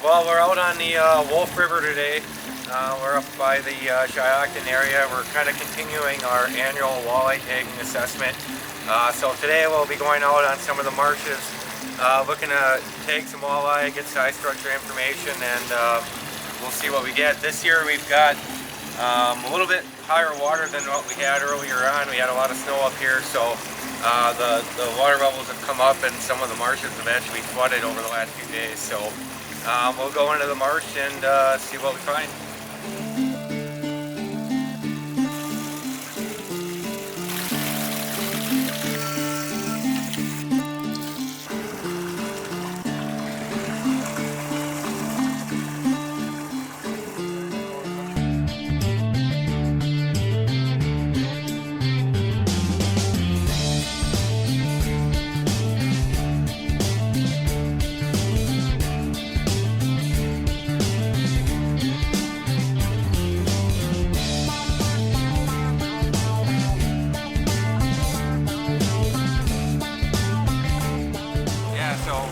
Well, we're out on the Wolf River today. We're up by the Shiocton area. We're kind of continuing our annual walleye tagging assessment. So today we'll be going out on some of the marshes, looking to tag some walleye, get size structure information, and we'll see what we get. This year we've got a little bit higher water than what we had earlier on. We had a lot of snow up here, so the water levels have come up and some of the marshes have actually flooded over the last few days. So we'll go into the marsh and see what we find.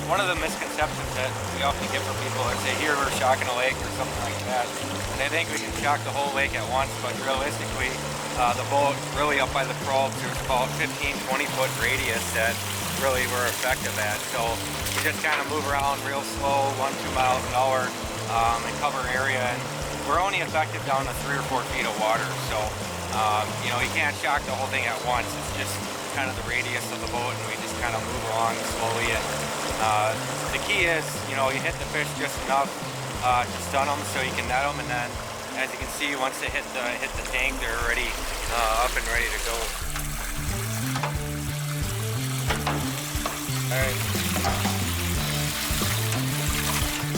One of the misconceptions that we often get from people is they hear we're shocking a lake or something like that, and they think we can shock the whole lake at once, but realistically the boat really up by the probe, there's about 15-20 foot radius that really we're effective at. So we just kind of move around real slow, 1-2 miles an hour, and cover area, and we're only effective down to 3 or 4 feet of water. So you know, you can't shock the whole thing at once. It's just kind of the radius of the boat, and we just kind of move along slowly. And the key is, you know, you hit the fish just enough to stun them so you can net them, and then as you can see, once they hit the tank, they're already up and ready to go.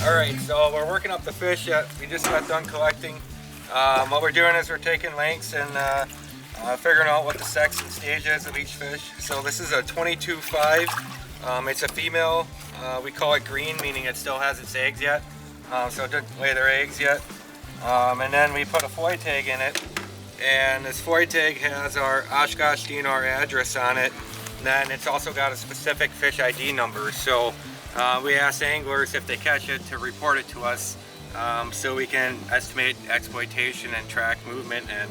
Alright, so we're working up the fish yet. We just got done collecting. What we're doing is we're taking lengths and figuring out what the sex and stage is of each fish. So this is a 22.5. It's a female. We call it green, meaning it still has its eggs yet. So it didn't lay their eggs yet. And then we put a foy tag in it. And this foy tag has our Oshkosh DNR address on it. And then it's also got a specific fish ID number. So we ask anglers if they catch it to report it to us, so we can estimate exploitation and track movement. And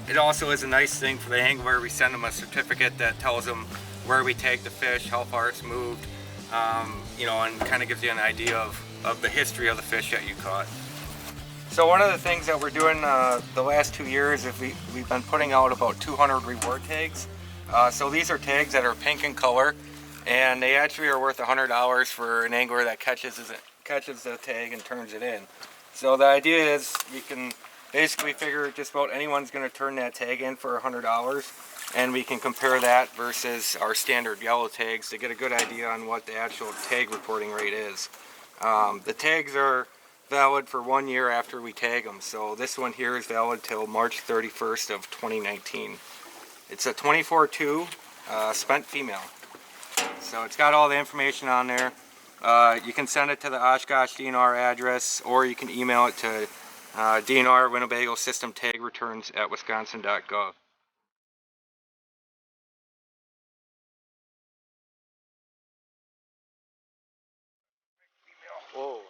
it also is a nice thing for the angler. We send them a certificate that tells them where we take the fish, how far it's moved, you know, and kind of gives you an idea of the history of the fish that you caught. So one of the things that we're doing the last 2 years is we've been putting out about 200 reward tags. So these are tags that are pink in color, and they actually are worth $100 for an angler that catches the tag and turns it in. So the idea is you can basically figure just about anyone's going to turn that tag in for $100, and we can compare that versus our standard yellow tags to get a good idea on what the actual tag reporting rate is. The tags are valid for 1 year after we tag them, so this one here is valid till March 31st of 2019. It's a 24-2 spent female, so it's got all the information on there. You can send it to the Oshkosh DNR address, or you can email it to DNR Winnebago System Tag Returns at wisconsin.gov. Whoa.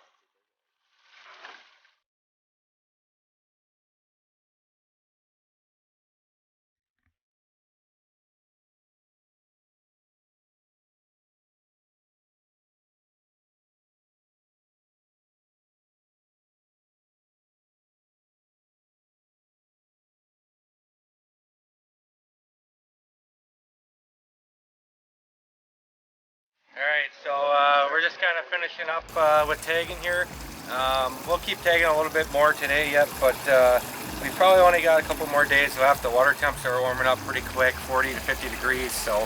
Alright, so we're just kind of finishing up with tagging here. We'll keep tagging a little bit more today yet, but we probably only got a couple more days left. The water temps are warming up pretty quick, 40 to 50 degrees, so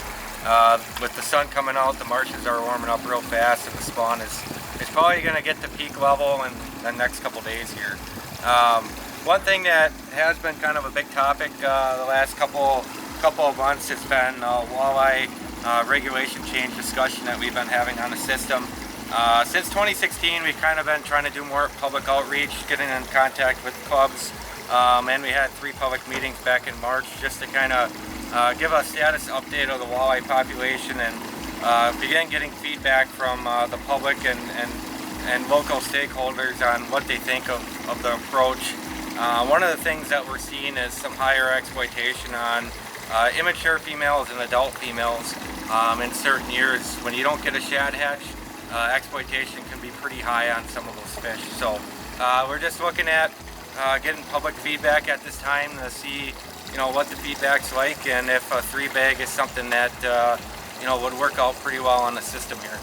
with the sun coming out, the marshes are warming up real fast, and the spawn is probably going to get to peak level in the next couple days here. One thing that has been kind of a big topic the last couple of months has been walleye regulation change discussion that we've been having on the system. Since 2016, we've kind of been trying to do more public outreach, getting in contact with clubs, and we had 3 public meetings back in March just to kind of give a status update of the walleye population and begin getting feedback from the public and and local stakeholders on what they think of the approach. One of the things that we're seeing is some higher exploitation on immature females and adult females in certain years. When you don't get a shad hatch, exploitation can be pretty high on some of those fish. So we're just looking at getting public feedback at this time to see, you know, what the feedback's like and if a 3 bag is something that you know, would work out pretty well on the system here.